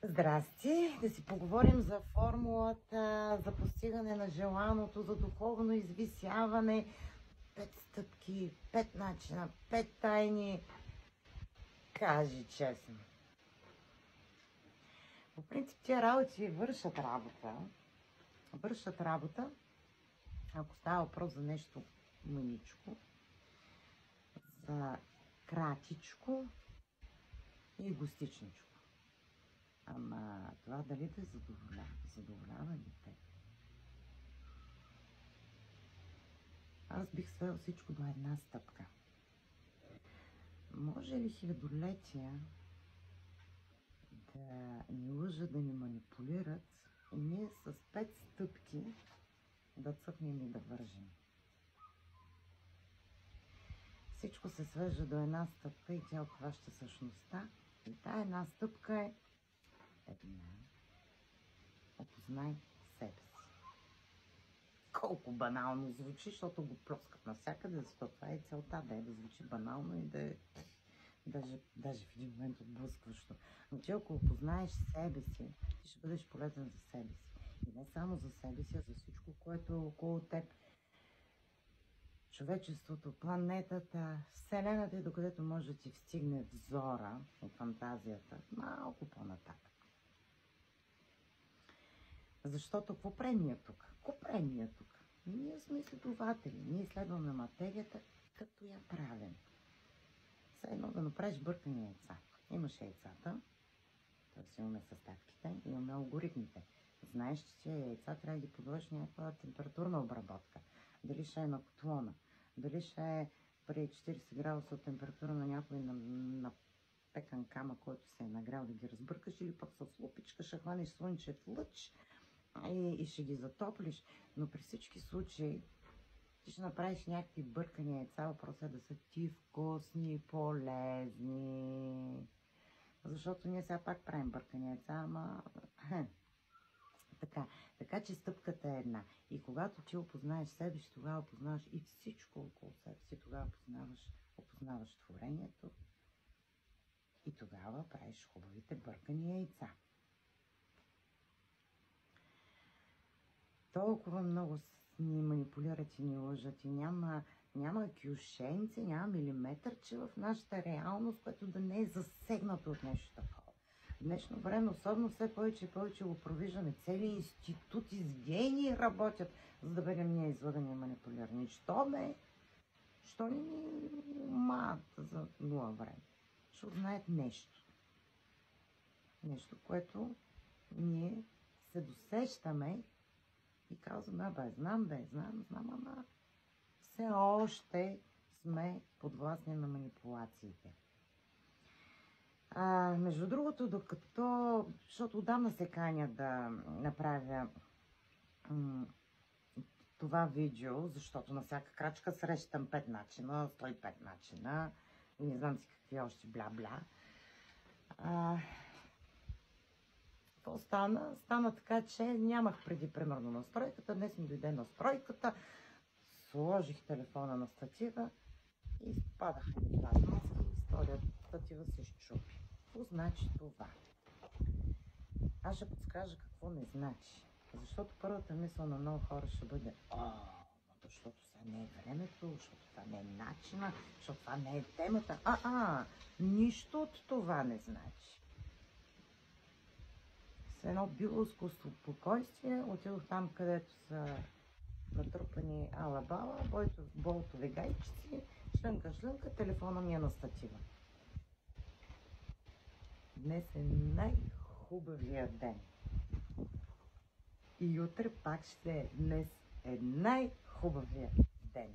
Здрасти! Да си поговорим за формулата, за постигане на желаното, за духовно извисяване. 5 стъпки, 5 начина, 5 тайни. Кажи честно. По принцип тия работи вършат работа, ако става въпрос за нещо мъничко, за кратичко и егостичничко. Ама това дали те задоволява ли те? Аз бих свел всичко до една стъпка. Може ли хилядолетия да ни лъжат, да ни манипулират и ние с 5 стъпки да цъкнем и да вържем? Всичко се свежда до една стъпка и тя обхваща същността. И тая една стъпка е опознай себе си. Колко банално звучи, защото го плоскат навсякъде, защото това е целта, да звучи банално и да е даже в един момент отблъскващо. Но ти ако опознаеш себе си, ти ще бъдеш полезен за себе си. И не само за себе си, а за всичко, което е около теб. Човечеството, планетата, Вселената, докъдето може да ти стигне взора и фантазията малко по-нататък. Защото какво правим ние тук? Ние сме изследователи, ние изследваме материята, като я правим. Все едно да направиш бъркани яйца. Имаш яйцата, т.е. имаме съставките, имаме алгоритмите. Знаеш, че тия яйца трябва да ги подложиш някаква температурна обработка. Дали ще е на котлона, дали ще е при 40 градуса температура на някой на пекан камък, който се е нагрял да ги разбъркаш, или пък с лупичка ще хванеш слънчев лъч и ще ги затоплиш. Но при всички случаи ти ще направиш някакви бъркани яйца, въпросът е да са ти вкусни, полезни. Защото ние сега пак правим бъркани яйца, ама така че стъпката е една. И когато ти опознаеш себе си, тогава опознаваш и всичко около себе си, тогава опознаваш творението и тогава правиш хубавите бъркани яйца. Толкова много ни манипулират и ни лъжат и няма кюшенце, няма милиметърче в нашата реалност, което да не е засегнато от нещо такова. В днешно време, особено все повече и повече го провиждаме. Цели институти с гении работят, за да бъдем ние излъгани и манипулирани. Що ли ни маят за нула време? Защото знаят нещо. Нещо, което ние се досещаме и казваме, знам, ама все още сме подвластни на манипулациите. Между другото, защото отдавна се каня да направя това видео, защото на всяка крачка срещам 5 начина, 105 начина и не знам си какви още бла-бла. Какво стана? Стана така, че нямах преди примерно настройката, днес ми дойде настройката, сложих телефона на статива и изпадаха ми пластмаски и статива се щупи. Какво значи това? Аз ще подскажа какво не значи. Защото първата мисъл на много хора ще бъде защото това не е времето, защото това не е начина, защото това не е темата. Нищо от това не значи. С едно биловско спокойствие отидох там, където са натрупани ала-бала, болтови гайчици, шлънка, телефона ми е на статива. Днес е най-хубавия ден. И утре пак ще е. Днес е най-хубавия ден.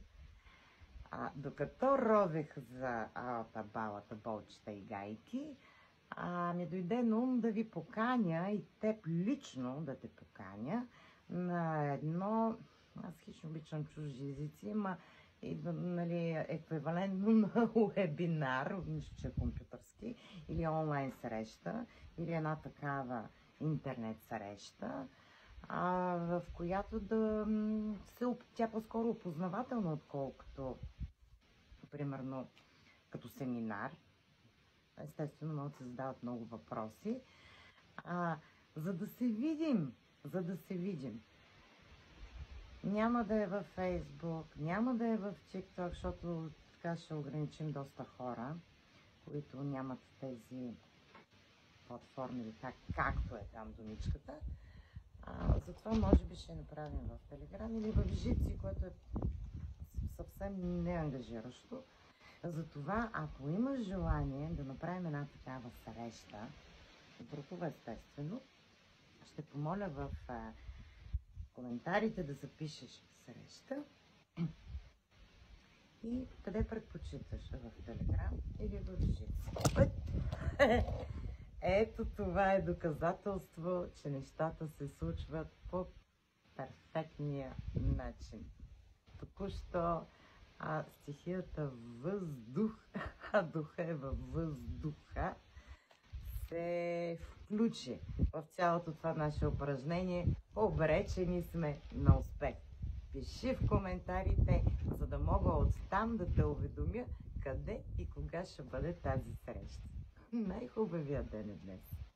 Докато ровех за алата-балата, болчета и гайки, ми дойде на ум да ви поканя и теб лично да те поканя на едно, аз хищно обичам чужди езици, еквивалентно на уебинар, нищо че е компютърски, или онлайн среща, или една такава интернет среща, в която тя по-скоро опознавателна, отколкото примерно като семинар. Естествено, могат да се задават много въпроси. За да се видим, Няма да е във Фейсбук, няма да е в TikTok, защото така ще ограничим доста хора, които нямат тези платформи, както е там думичката. Затова може би ще направим в Телеграм или в Жици, което е съвсем неангажиращо. Затова, ако имаш желание да направим една такава среща, групова естествено, ще помоля в коментарите да запишеш среща и къде предпочиташ, в Телеграм или в Жици. Ето това е доказателство, че нещата се случват по перфектния начин. Току-що стихията въздух, духа е във въздуха, се включи в цялото това наше упражнение. Обречени сме на успех. Пиши в коментарите, за да мога оттам да те уведомя къде и кога ще бъде тази среща. Най-хубавия ден е днес.